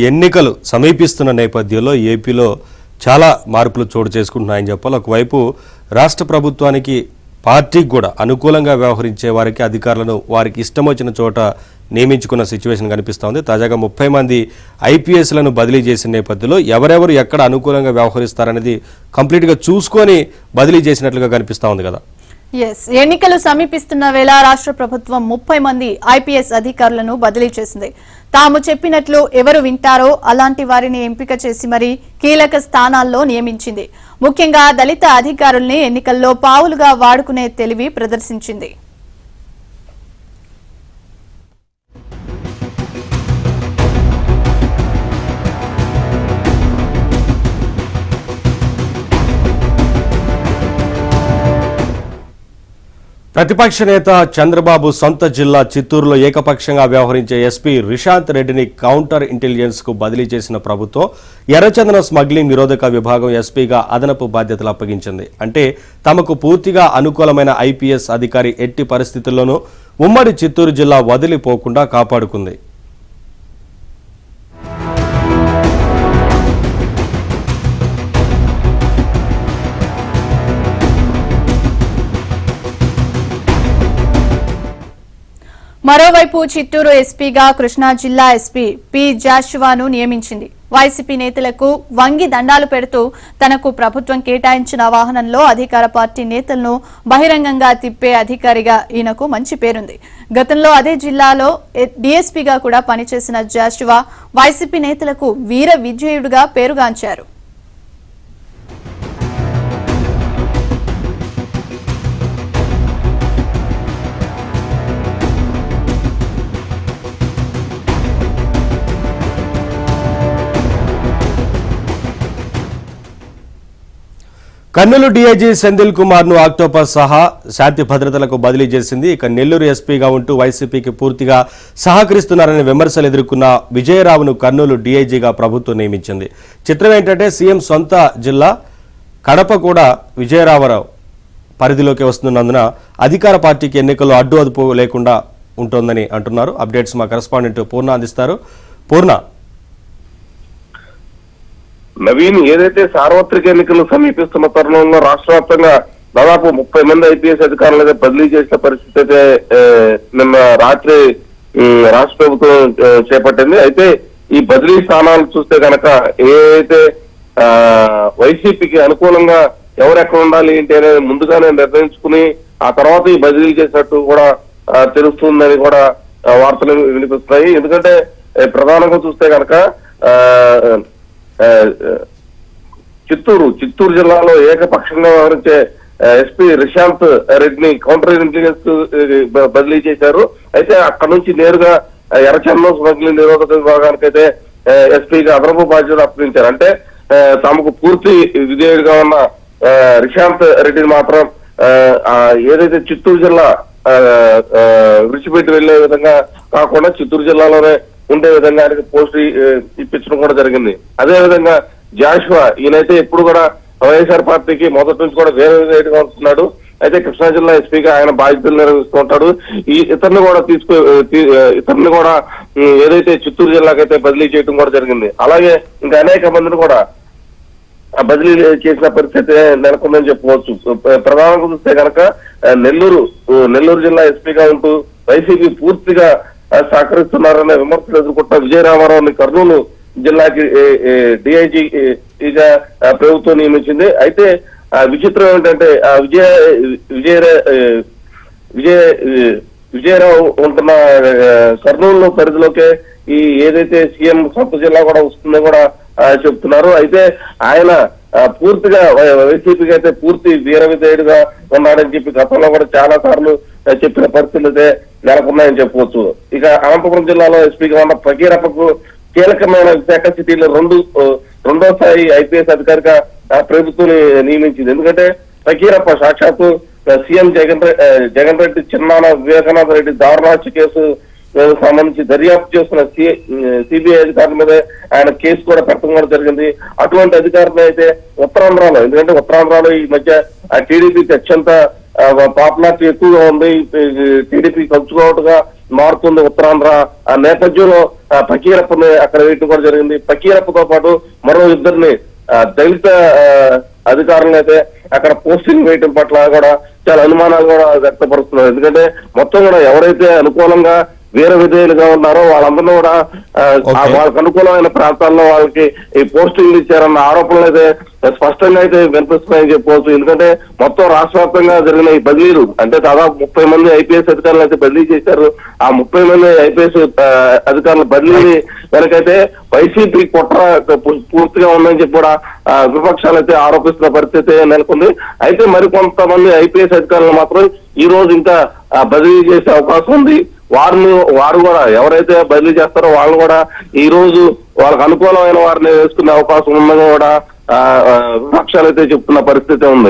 ఎన్నికలు సమీపిస్తున్న నేపథ్యంలో ఏపీలో చాలా మార్పులు చోటు చేసుకుంటున్నాయని చెప్పాలి. ఒకవైపు రాష్ట్ర ప్రభుత్వానికి పార్టీకి కూడా అనుకూలంగా వ్యవహరించే వారికి అధికారులను వారికి ఇష్టం వచ్చిన చోట నియమించుకున్న సిచ్యువేషన్ కనిపిస్తోంది. తాజాగా 30 మంది ఐపీఎస్లను బదిలీ చేసిన నేపథ్యంలో ఎవరెవరు ఎక్కడ అనుకూలంగా వ్యవహరిస్తారనేది కంప్లీట్గా చూసుకొని బదిలీ చేసినట్లుగా కనిపిస్తూ ఉంది కదా. ఎన్నికలు సమీపిస్తున్న వేళ రాష్ట్ర ప్రభుత్వం 30 మంది ఐపీఎస్ అధికారులను బదిలీ చేసింది. తాము చెప్పినట్లు ఎవరు వింటారో అలాంటి వారిని ఎంపిక చేసి మరీ కీలక స్థానాల్లో నియమించింది. ముఖ్యంగా దళిత అధికారుల్ని ఎన్నికల్లో పావులుగా వాడుకునే తెలివి ప్రదర్శించింది. ప్రతిపక్ష నేత చంద్రబాబు సొంత జిల్లా చిత్తూరులో ఏకపక్షంగా వ్యవహరించే ఎస్పీ రిషాంత్ రెడ్డిని కౌంటర్ ఇంటెలిజెన్స్ కు బదిలీ చేసిన ప్రభుత్వం ఎర్రచందనం స్మగ్లింగ్ నిరోధక విభాగం ఎస్పీగా అదనపు బాధ్యతలు అప్పగించింది. అంటే తమకు పూర్తిగా అనుకూలమైన ఐపీఎస్ అధికారి ఎట్టి పరిస్థితుల్లోనూ ఉమ్మడి చిత్తూరు జిల్లా వదిలిపోకుండా కాపాడుకుంది. మరోవైపు చిత్తూరు ఎస్పీగా కృష్ణా జిల్లా ఎస్పీ పి జాషువాను నియమించింది. వైసీపీ నేతలకు వంగి దండాలు పెడుతూ తనకు ప్రభుత్వం కేటాయించిన వాహనంలో అధికార పార్టీ నేతలను బహిరంగంగా తిప్పే అధికారిగా ఈయనకు మంచి పేరుంది. గతంలో అదే జిల్లాలో డీఎస్పీగా కూడా పనిచేసిన జాషువా వైసీపీ నేతలకు వీర విజయుడుగా పేరుగాంచారు. కర్నూలు డీఐజీ సెంధిల్ కుమార్ ను ఆక్టోపస్ సహా శాంతి భద్రతలకు బదిలీ చేసింది. ఇక నెల్లూరు ఎస్పీగా ఉంటూ వైసీపీకి పూర్తిగా సహకరిస్తున్నారనే విమర్శలు ఎదుర్కొన్న విజయరావును కర్నూలు డీఐజీగా ప్రభుత్వం నియమించింది. చిత్రం ఏంటంటే సీఎం సొంత జిల్లా కడప కూడా విజయరావరావు పరిధిలోకి వస్తున్నందున అధికార పార్టీకి ఎన్నికల్లో అడ్డు అదుపు లేకుండా ఉంటుందని అంటున్నారు. అప్డేట్స్ మా కరెస్పాండెంట్ పూర్ణ అందిస్తారు. పూర్ణ, నవీన్, ఏదైతే సార్వత్రిక ఎన్నికలు సమీపిస్తున్న తరుణంలో రాష్ట్ర వ్యాప్తంగా దాదాపు 30 మంది ఐపీఎస్ అధికారులు బదిలీ చేసిన పరిస్థితి అయితే నిన్న రాత్రి రాష్ట్ర ప్రభుత్వం చేపట్టింది. అయితే ఈ బదిలీ స్థానాలు చూస్తే కనుక ఏదైతే వైసీపీకి అనుకూలంగా ఎవరెక్కడ ఉండాలి ఏంటి అనేది ముందుగానే నిర్ణయించుకుని ఆ తర్వాత ఈ బదిలీ చేసినట్టు కూడా తెలుస్తుందని కూడా వార్తలు వినిపిస్తున్నాయి. ఎందుకంటే ప్రధానంగా చూస్తే కనుక చిత్తూరు జిల్లాలో ఏకపక్షంగా వ్యవహరించే ఎస్పీ రిషాంత్ రెడ్డిని కౌంటర్ ఇంటెలిజెన్స్ బదిలీ చేశారు. అయితే అక్కడ నుంచి నేరుగా ఎర్రచందనం స్మగ్లింగ్ నిరోధక విభాగానికి అయితే ఎస్పీగా అదనపు బాధ్యతలు అప్పగించారు. అంటే తమకు పూర్తి విధేయుడిగా ఉన్న రిషాంత్ రెడ్డిని మాత్రం ఏదైతే చిత్తూరు జిల్లా విడిచిపెట్టి వెళ్లే విధంగా కాకుండా చిత్తూరు జిల్లాలోనే ఉండే విధంగా ఆయనకి పోస్ట్ ఇప్పించడం కూడా జరిగింది. అదే విధంగా జాషువా, ఈయనైతే ఎప్పుడు కూడా వైఎస్ఆర్ పార్టీకి మొదటి నుంచి కూడా వేరే విధంగా ఉంటున్నాడు. అయితే కృష్ణా జిల్లా ఎస్పీగా ఆయన బాధ్యతలు నిర్వహిస్తూ ఉంటాడు. ఇతన్ని కూడా ఏదైతే చిత్తూరు జిల్లాకైతే బదిలీ చేయడం కూడా జరిగింది. అలాగే ఇంకా అనేక మందిని కూడా బదిలీ చేసిన పరిస్థితి నెలకొందని చెప్పవచ్చు. ప్రధానంగా చూస్తే కనుక నెల్లూరు జిల్లా ఎస్పీగా ఉంటూ వైసీపీ పూర్తిగా సహకరిస్తున్నారనే విమర్శలు ఎదుర్కొంటున్న విజయరామారావుని కర్నూలు జిల్లాకి డీఐజీగా ప్రభుత్వం నియమించింది. అయితే విచిత్రం ఏంటంటే విజయరావు ఉంటున్న కర్నూలు పరిధిలోకే ఈ ఏదైతే సీఎం సొంత జిల్లా కూడా వస్తుందో కూడా చెప్తున్నారు. అయితే ఆయన పూర్తిగా వైసీపీకి అయితే పూర్తి వీర విధేయుడిగా ఉన్నాడని చెప్పి గతంలో కూడా చాలా సార్లు చెప్పిన పరిస్థితులు అయితే నెలకొన్నాయని చెప్పవచ్చు. ఇక అనంతపురం జిల్లాలో ఎస్పీగా ఉన్న ఫకీరప్పకు కీలకమైన విశాఖ సిటీలో రెండో స్థాయి ఐపీఎస్ అధికారిగా ప్రభుత్వం నియమించింది. ఎందుకంటే ఫకీరప్ప సాక్షాత్తు సీఎం జగన్ రెడ్డి చిన్నాన వివేకానంద రెడ్డి దారుణాహత్య కేసు సంబంధించి దర్యాప్తు చేస్తున్న సిబిఐ అధికారుల మీద ఆయన కేసు కూడా పెట్టడం కూడా జరిగింది. అటువంటి అధికారులు అయితే ఉత్తరాంధ్రలో, ఎందుకంటే ఉత్తరాంధ్రలో ఈ మధ్య టీడీపీకి అత్యంత పాపులారిటీ ఎక్కువగా ఉంది, టీడీపీ కంచుకోవటగా మారుతుంది ఉత్తరాంధ్ర. ఆ నేపథ్యంలో పకీరప్పని అక్కడ వేయటం కూడా జరిగింది. పకీరప్పతో పాటు మరో ఇద్దరిని దళిత అధికారులను అయితే అక్కడ పోస్టింగ్ వేయటం పట్ల కూడా చాలా అనుమానాలు కూడా వ్యక్తపరుస్తున్నారు. ఎందుకంటే మొత్తం కూడా ఎవరైతే అనుకూలంగా వీర విధేయులుగా ఉన్నారో వాళ్ళందరూ కూడా వాళ్ళకి అనుకూలమైన ప్రాంతాల్లో వాళ్ళకి ఈ పోస్టింగ్లు ఇచ్చారన్న ఆరోపణలు అయితే స్పష్టంగా అయితే వినిపిస్తున్నాయని చెప్పవచ్చు. ఎందుకంటే మొత్తం రాష్ట్ర వ్యాప్తంగా జరిగిన ఈ బదిలీలు అంటే దాదాపు 30 మంది ఐపీఎస్ అధికారులు అయితే బదిలీ చేశారు. ఆ 30 మంది ఐపీఎస్ అధికారుల బదిలీ వెనకైతే వైసీపీ కుట్ర పూర్తిగా ఉందని చెప్పి కూడా విపక్షాలు అయితే ఆరోపిస్తున్న పరిస్థితి నెలకొంది. అయితే మరికొంతమంది ఐపీఎస్ అధికారులు మాత్రం ఈ రోజు ఇంకా బదిలీ చేసే అవకాశం ఉంది. వారు కూడా ఎవరైతే బదిలీ చేస్తారో వాళ్ళు కూడా ఈ రోజు వాళ్ళకు అనుకూలమైన వారిని వేసుకునే అవకాశం ఉందని కూడా విపక్షాలు అయితే చెప్తున్న పరిస్థితి ఉంది.